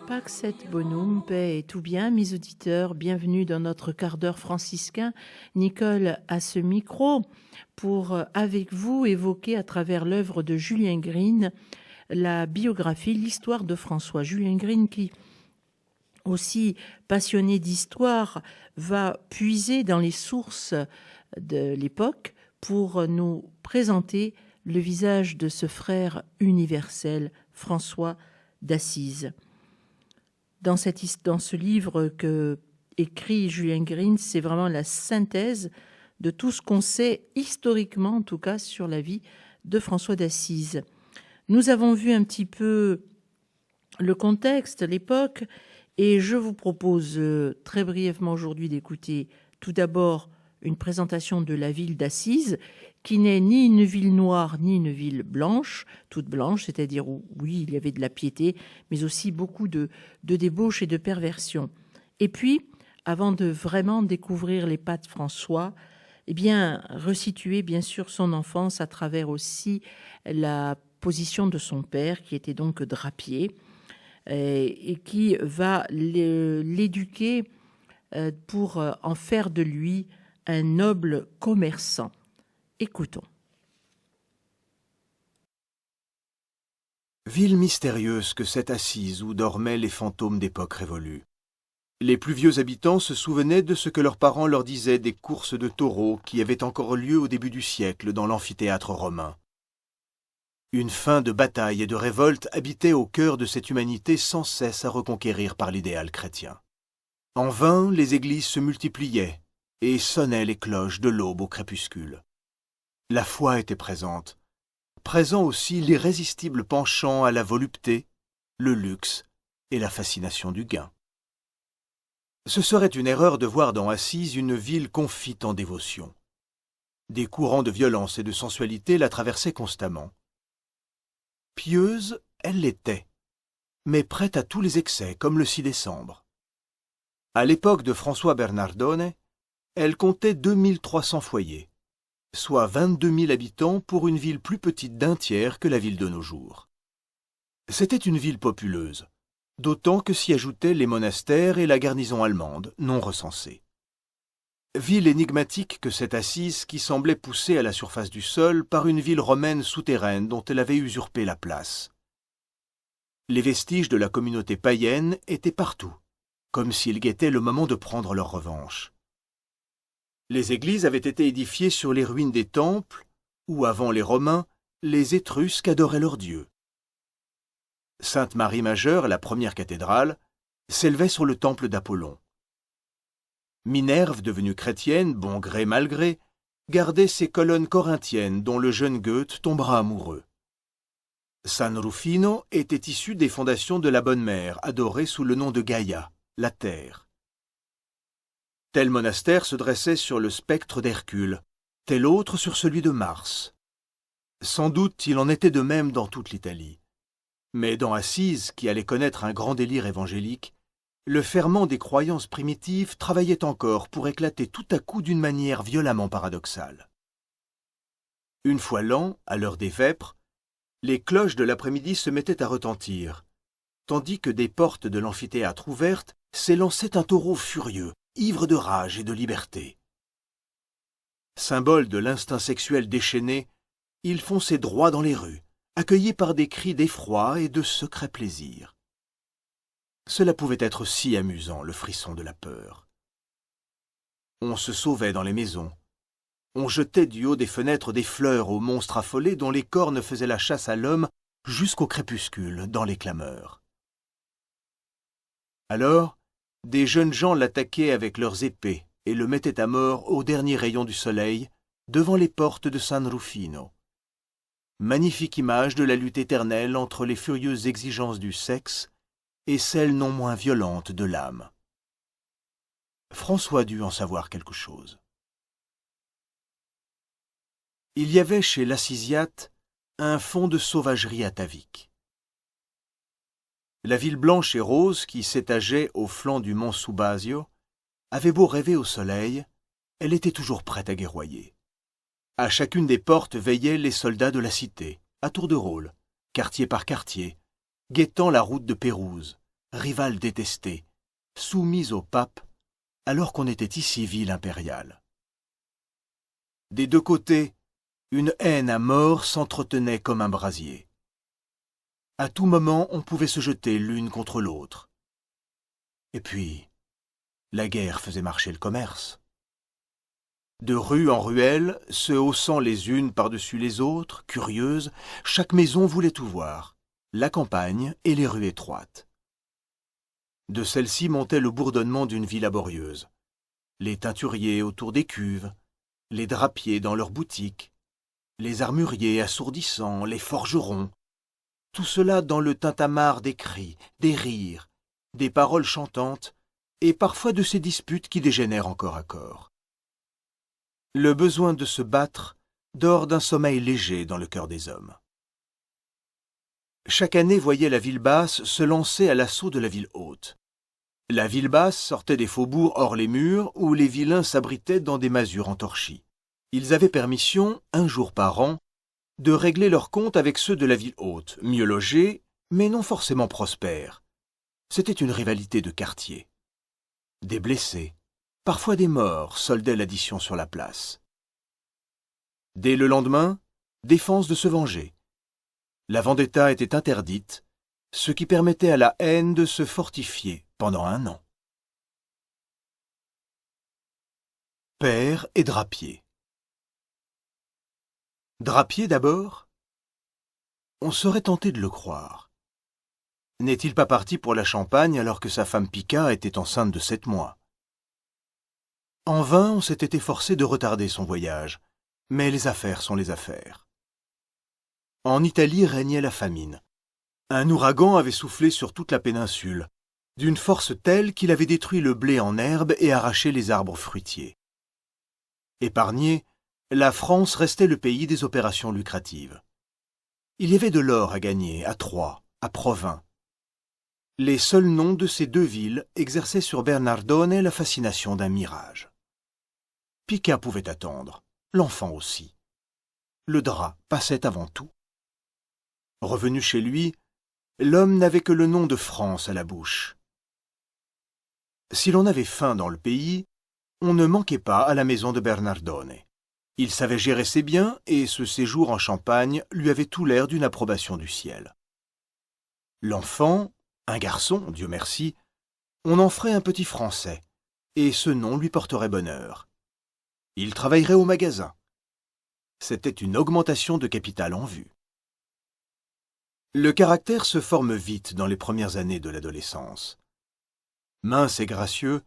Pax et bonum, paix et tout bien, mes auditeurs, bienvenue dans notre quart d'heure franciscain. Nicole à ce micro pour, avec vous, évoquer à travers l'œuvre de Julien Green la biographie, l'histoire de François. Julien Green qui, aussi passionné d'histoire, va puiser dans les sources de l'époque pour nous présenter le visage de ce frère universel, François d'Assise. Dans ce livre que écrit Julien Green, c'est vraiment la synthèse de tout ce qu'on sait historiquement, en tout cas, sur la vie de François d'Assise. Nous avons vu un petit peu le contexte, l'époque, et je vous propose très brièvement aujourd'hui d'écouter tout d'abord une présentation de la ville d'Assise, qui n'est ni une ville noire ni une ville blanche, toute blanche, c'est-à-dire où, oui, il y avait de la piété, mais aussi beaucoup de débauche et de perversion. Et puis, avant de vraiment découvrir les pas de François, eh bien, resituer bien sûr son enfance à travers aussi la position de son père, qui était donc drapier, et qui va l'éduquer pour en faire de lui un noble commerçant. Écoutons. Ville mystérieuse que cette Assise où dormaient les fantômes d'époques révolues. Les plus vieux habitants se souvenaient de ce que leurs parents leur disaient des courses de taureaux qui avaient encore lieu au début du siècle dans l'amphithéâtre romain. Une fin de bataille et de révolte habitait au cœur de cette humanité sans cesse à reconquérir par l'idéal chrétien. En vain, les églises se multipliaient et sonnaient les cloches de l'aube au crépuscule. La foi était présente, présent aussi l'irrésistible penchant à la volupté, le luxe et la fascination du gain. Ce serait une erreur de voir dans Assise une ville confite en dévotion. Des courants de violence et de sensualité la traversaient constamment. Pieuse, elle l'était, mais prête à tous les excès, comme le 6 décembre. À l'époque de François Bernardone, elle comptait 2300 foyers, soit 22 000 habitants pour une ville plus petite d'un tiers que la ville de nos jours. C'était une ville populeuse, d'autant que s'y ajoutaient les monastères et la garnison allemande, non recensée. Ville énigmatique que cette Assise qui semblait poussée à la surface du sol par une ville romaine souterraine dont elle avait usurpé la place. Les vestiges de la communauté païenne étaient partout, comme s'ils guettaient le moment de prendre leur revanche. Les églises avaient été édifiées sur les ruines des temples, où, avant les Romains, les Étrusques adoraient leurs dieux. Sainte-Marie Majeure, la première cathédrale, s'élevait sur le temple d'Apollon. Minerve, devenue chrétienne, bon gré mal gré, gardait ses colonnes corinthiennes dont le jeune Goethe tombera amoureux. San Rufino était issu des fondations de la Bonne Mère, adorée sous le nom de Gaïa, la terre. Tel monastère se dressait sur le spectre d'Hercule, tel autre sur celui de Mars. Sans doute il en était de même dans toute l'Italie. Mais dans Assise, qui allait connaître un grand délire évangélique, le ferment des croyances primitives travaillait encore pour éclater tout à coup d'une manière violemment paradoxale. Une fois l'an, à l'heure des vêpres, les cloches de l'après-midi se mettaient à retentir, tandis que des portes de l'amphithéâtre ouvertes s'élançait un taureau furieux, ivre de rage et de liberté. Symbole de l'instinct sexuel déchaîné, il fonçait droit dans les rues, accueilli par des cris d'effroi et de secrets plaisirs. Cela pouvait être si amusant, le frisson de la peur. On se sauvait dans les maisons. On jetait du haut des fenêtres des fleurs aux monstres affolés dont les cornes faisaient la chasse à l'homme jusqu'au crépuscule dans les clameurs. Alors, des jeunes gens l'attaquaient avec leurs épées et le mettaient à mort au dernier rayon du soleil devant les portes de San Rufino. Magnifique image de la lutte éternelle entre les furieuses exigences du sexe et celle non moins violente de l'âme. François dut en savoir quelque chose. Il y avait chez l'Assisiate un fond de sauvagerie atavique. La ville blanche et rose qui s'étageait au flanc du mont Subasio avait beau rêver au soleil, elle était toujours prête à guerroyer. À chacune des portes veillaient les soldats de la cité, à tour de rôle, quartier par quartier, guettant la route de Pérouse, rivale détestée, soumise au pape, alors qu'on était ici ville impériale. Des deux côtés, une haine à mort s'entretenait comme un brasier. À tout moment, on pouvait se jeter l'une contre l'autre. Et puis, la guerre faisait marcher le commerce. De rue en ruelle, se haussant les unes par-dessus les autres, curieuses, chaque maison voulait tout voir, la campagne et les rues étroites. De celle-ci montait le bourdonnement d'une vie laborieuse. Les teinturiers autour des cuves, les drapiers dans leurs boutiques, les armuriers assourdissants, les forgerons, tout cela dans le tintamarre des cris, des rires, des paroles chantantes, et parfois de ces disputes qui dégénèrent en corps à corps. Le besoin de se battre dort d'un sommeil léger dans le cœur des hommes. Chaque année voyait la ville basse se lancer à l'assaut de la ville haute. La ville basse sortait des faubourgs hors les murs où les vilains s'abritaient dans des masures entorchies. Ils avaient permission, un jour par an, de régler leurs comptes avec ceux de la ville haute, mieux logés, mais non forcément prospères. C'était une rivalité de quartier. Des blessés, parfois des morts, soldaient l'addition sur la place. Dès le lendemain, défense de se venger. La vendetta était interdite, ce qui permettait à la haine de se fortifier pendant 1 an. Père et drapier. Drapier d'abord? On serait tenté de le croire. N'est-il pas parti pour la Champagne alors que sa femme Pica était enceinte de 7 mois? En vain, on s'était efforcé de retarder son voyage, mais les affaires sont les affaires. En Italie régnait la famine. Un ouragan avait soufflé sur toute la péninsule, d'une force telle qu'il avait détruit le blé en herbe et arraché les arbres fruitiers. Épargnée, la France restait le pays des opérations lucratives. Il y avait de l'or à gagner à Troyes, à Provins. Les seuls noms de ces 2 villes exerçaient sur Bernardone la fascination d'un mirage. Pica pouvait attendre, l'enfant aussi. Le drap passait avant tout. Revenu chez lui, l'homme n'avait que le nom de France à la bouche. Si l'on avait faim dans le pays, on ne manquait pas à la maison de Bernardone. Il savait gérer ses biens et ce séjour en Champagne lui avait tout l'air d'une approbation du ciel. L'enfant, un garçon, Dieu merci, on en ferait un petit Français, et ce nom lui porterait bonheur. Il travaillerait au magasin. C'était une augmentation de capital en vue. Le caractère se forme vite dans les premières années de l'adolescence. Mince et gracieux,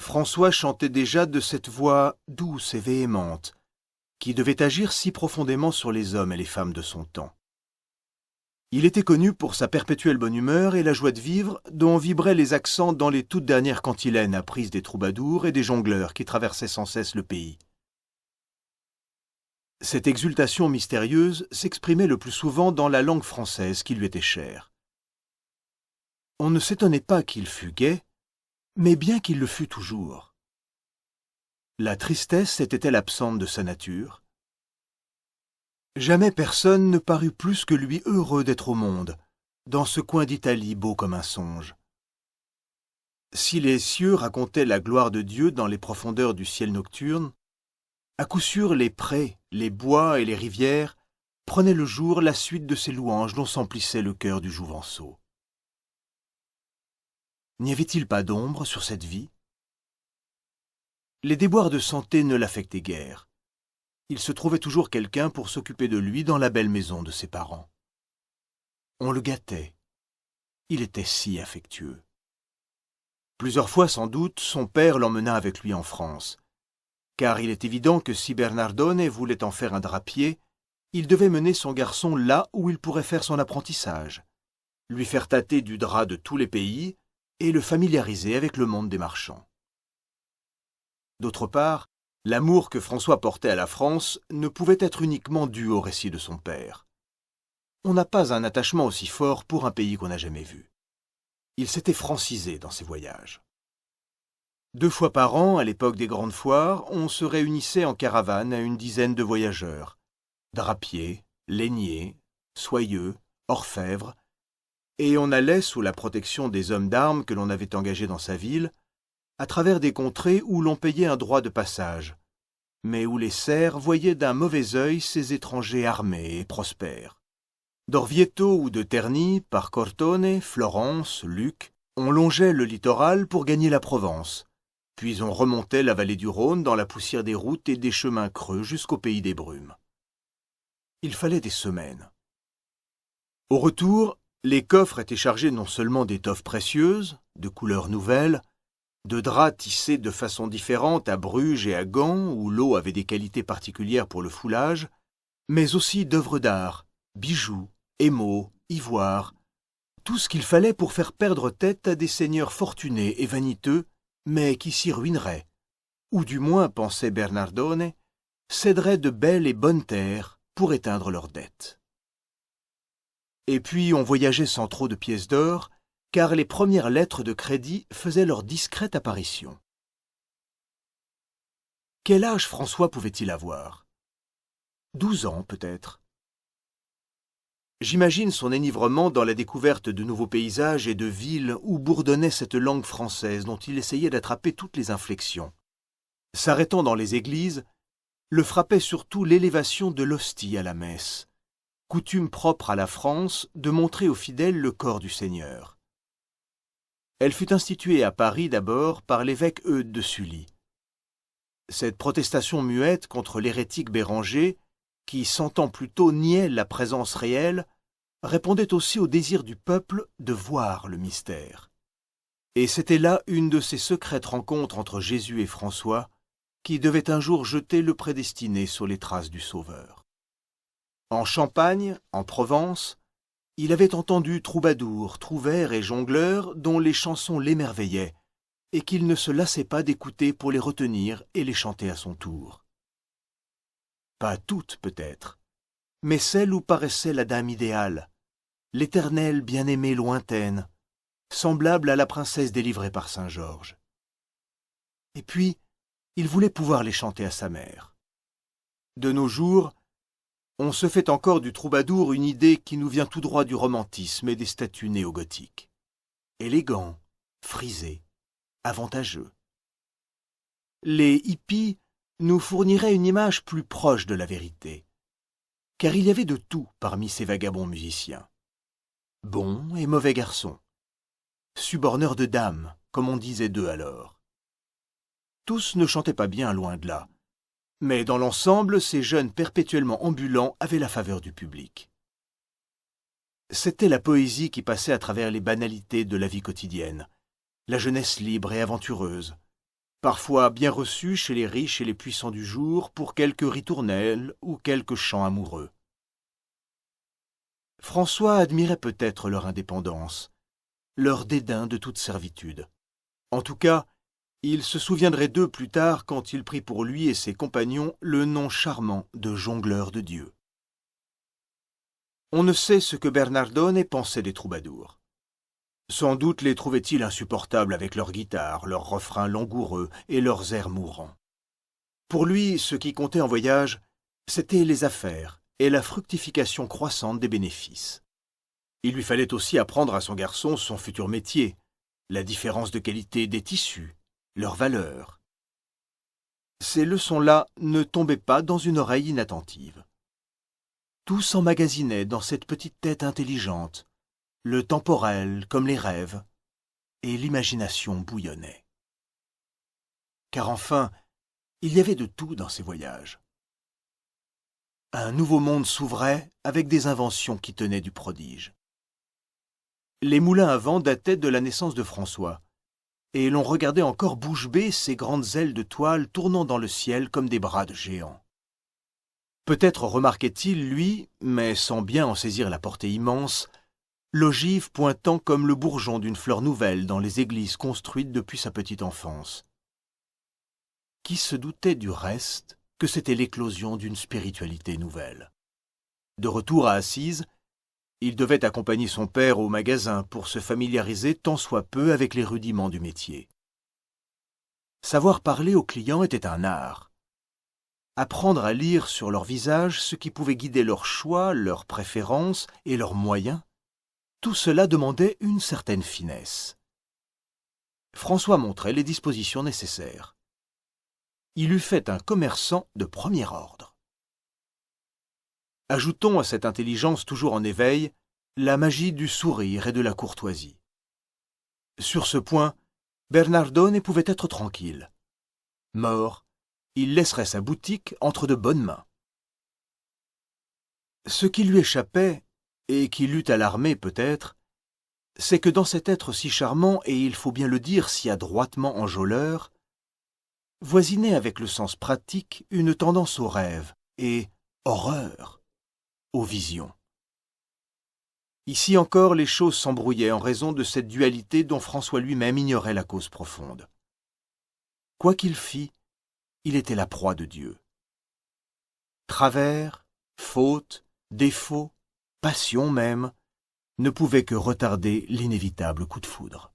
François chantait déjà de cette voix douce et véhémente, qui devait agir si profondément sur les hommes et les femmes de son temps. Il était connu pour sa perpétuelle bonne humeur et la joie de vivre dont vibraient les accents dans les toutes dernières cantilènes apprises des troubadours et des jongleurs qui traversaient sans cesse le pays. Cette exultation mystérieuse s'exprimait le plus souvent dans la langue française qui lui était chère. On ne s'étonnait pas qu'il fût gai, mais bien qu'il le fût toujours. La tristesse était-elle absente de sa nature? Jamais personne ne parut plus que lui heureux d'être au monde, dans ce coin d'Italie beau comme un songe. Si les cieux racontaient la gloire de Dieu dans les profondeurs du ciel nocturne, à coup sûr les prés, les bois et les rivières prenaient le jour la suite de ces louanges dont s'emplissait le cœur du Jouvenceau. N'y avait-il pas d'ombre sur cette vie? Les déboires de santé ne l'affectaient guère. Il se trouvait toujours quelqu'un pour s'occuper de lui dans la belle maison de ses parents. On le gâtait. Il était si affectueux. Plusieurs fois, sans doute, son père l'emmena avec lui en France, car il est évident que si Bernardone voulait en faire un drapier, il devait mener son garçon là où il pourrait faire son apprentissage, lui faire tâter du drap de tous les pays et le familiariser avec le monde des marchands. D'autre part, l'amour que François portait à la France ne pouvait être uniquement dû au récit de son père. On n'a pas un attachement aussi fort pour un pays qu'on n'a jamais vu. Il s'était francisé dans ses voyages. 2 fois par an, à l'époque des grandes foires, on se réunissait en caravane à une dizaine de voyageurs. Drapiers, lainiers, soyeux, orfèvres, et on allait, sous la protection des hommes d'armes que l'on avait engagés dans sa ville, à travers des contrées où l'on payait un droit de passage, mais où les serfs voyaient d'un mauvais œil ces étrangers armés et prospères. D'Orvieto ou de Terni, par Cortone, Florence, Lucques, on longeait le littoral pour gagner la Provence, puis on remontait la vallée du Rhône dans la poussière des routes et des chemins creux jusqu'au pays des brumes. Il fallait des semaines. Au retour, les coffres étaient chargés non seulement d'étoffes précieuses, de couleurs nouvelles, de draps tissés de façon différente à Bruges et à Gand, où l'eau avait des qualités particulières pour le foulage, mais aussi d'œuvres d'art, bijoux, émaux, ivoire, tout ce qu'il fallait pour faire perdre tête à des seigneurs fortunés et vaniteux, mais qui s'y ruineraient, ou du moins, pensait Bernardone, céderaient de belles et bonnes terres pour éteindre leurs dettes. Et puis on voyageait sans trop de pièces d'or, car les premières lettres de crédit faisaient leur discrète apparition. Quel âge François pouvait-il avoir? 12 ans, peut-être. J'imagine son enivrement dans la découverte de nouveaux paysages et de villes où bourdonnait cette langue française dont il essayait d'attraper toutes les inflexions. S'arrêtant dans les églises, le frappait surtout l'élévation de l'hostie à la messe, coutume propre à la France de montrer aux fidèles le corps du Seigneur. Elle fut instituée à Paris d'abord par l'évêque Eudes de Sully. Cette protestation muette contre l'hérétique Béranger, qui 100 ans plus tôt niait la présence réelle, répondait aussi au désir du peuple de voir le mystère. Et c'était là une de ces secrètes rencontres entre Jésus et François, qui devait un jour jeter le prédestiné sur les traces du Sauveur. En Champagne, en Provence, il avait entendu troubadours, trouvères et jongleurs dont les chansons l'émerveillaient, et qu'il ne se lassait pas d'écouter pour les retenir et les chanter à son tour. Pas toutes, peut-être, mais celle où paraissait la dame idéale, l'éternelle bien-aimée lointaine, semblable à la princesse délivrée par saint Georges. Et puis, il voulait pouvoir les chanter à sa mère. De nos jours, on se fait encore du troubadour une idée qui nous vient tout droit du romantisme et des statues néo-gothiques. Élégant, frisé, avantageux. Les hippies nous fourniraient une image plus proche de la vérité, car il y avait de tout parmi ces vagabonds musiciens. Bons et mauvais garçons, suborneurs de dames, comme on disait d'eux alors. Tous ne chantaient pas bien, loin de là, mais dans l'ensemble, ces jeunes perpétuellement ambulants avaient la faveur du public. C'était la poésie qui passait à travers les banalités de la vie quotidienne, la jeunesse libre et aventureuse, parfois bien reçue chez les riches et les puissants du jour pour quelques ritournelles ou quelques chants amoureux. François admirait peut-être leur indépendance, leur dédain de toute servitude. En tout cas, il se souviendrait d'eux plus tard quand il prit pour lui et ses compagnons le nom charmant de jongleurs de Dieu. On ne sait ce que Bernardone pensait des troubadours. Sans doute les trouvait-il insupportables avec leurs guitares, leurs refrains langoureux et leurs airs mourants. Pour lui, ce qui comptait en voyage, c'étaient les affaires et la fructification croissante des bénéfices. Il lui fallait aussi apprendre à son garçon son futur métier, la différence de qualité des tissus, leur valeur. Ces leçons-là ne tombaient pas dans une oreille inattentive. Tout s'emmagasinait dans cette petite tête intelligente, le temporel comme les rêves, et l'imagination bouillonnait. Car enfin, il y avait de tout dans ces voyages. Un nouveau monde s'ouvrait avec des inventions qui tenaient du prodige. Les moulins à vent dataient de la naissance de François, et l'on regardait encore bouche bée ces grandes ailes de toile tournant dans le ciel comme des bras de géants. Peut-être remarquait-il, lui, mais sans bien en saisir la portée immense, l'ogive pointant comme le bourgeon d'une fleur nouvelle dans les églises construites depuis sa petite enfance. Qui se doutait du reste que c'était l'éclosion d'une spiritualité nouvelle? De retour à Assise, il devait accompagner son père au magasin pour se familiariser tant soit peu avec les rudiments du métier. Savoir parler aux clients était un art. Apprendre à lire sur leur visage ce qui pouvait guider leurs choix, leurs préférences et leurs moyens, tout cela demandait une certaine finesse. François montrait les dispositions nécessaires. Il eût fait un commerçant de premier ordre. Ajoutons à cette intelligence toujours en éveil la magie du sourire et de la courtoisie. Sur ce point, Bernardone pouvait être tranquille. Mort, il laisserait sa boutique entre de bonnes mains. Ce qui lui échappait, et qui l'eût alarmé peut-être, c'est que dans cet être si charmant et il faut bien le dire si adroitement enjôleur, voisinait avec le sens pratique une tendance au rêve et, horreur, aux visions. Ici encore les choses s'embrouillaient en raison de cette dualité dont François lui-même ignorait la cause profonde. Quoi qu'il fît, il était la proie de Dieu. Travers, faute, défaut, passion même, ne pouvaient que retarder l'inévitable coup de foudre.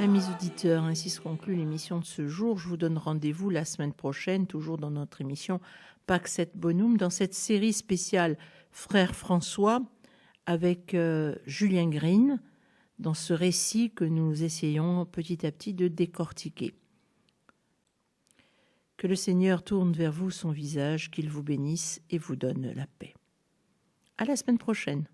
Amis auditeurs, ainsi se conclut l'émission de ce jour. Je vous donne rendez-vous la semaine prochaine, toujours dans notre émission Pax et Bonum, dans cette série spéciale Frère François avec Julien Green, dans ce récit que nous essayons petit à petit de décortiquer. Que le Seigneur tourne vers vous son visage, qu'il vous bénisse et vous donne la paix. À la semaine prochaine.